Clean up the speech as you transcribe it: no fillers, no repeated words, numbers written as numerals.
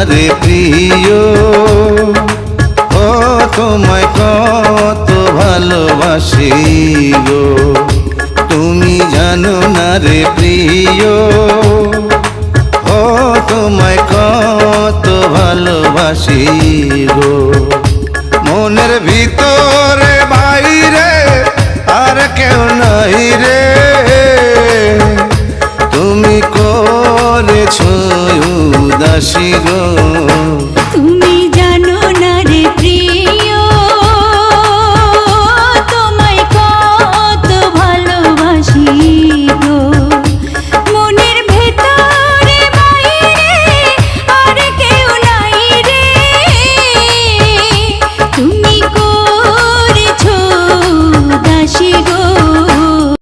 রে প্রিয়, ও তোমায় কত ভালোবাসি গো, তুমি জানো না রে প্রিয়, ও তোমায় কত ভালোবাসি গো। মনের ভিতরে বাইরে আর কেউ নাই রে, তুমি করেছো উদাসী গো।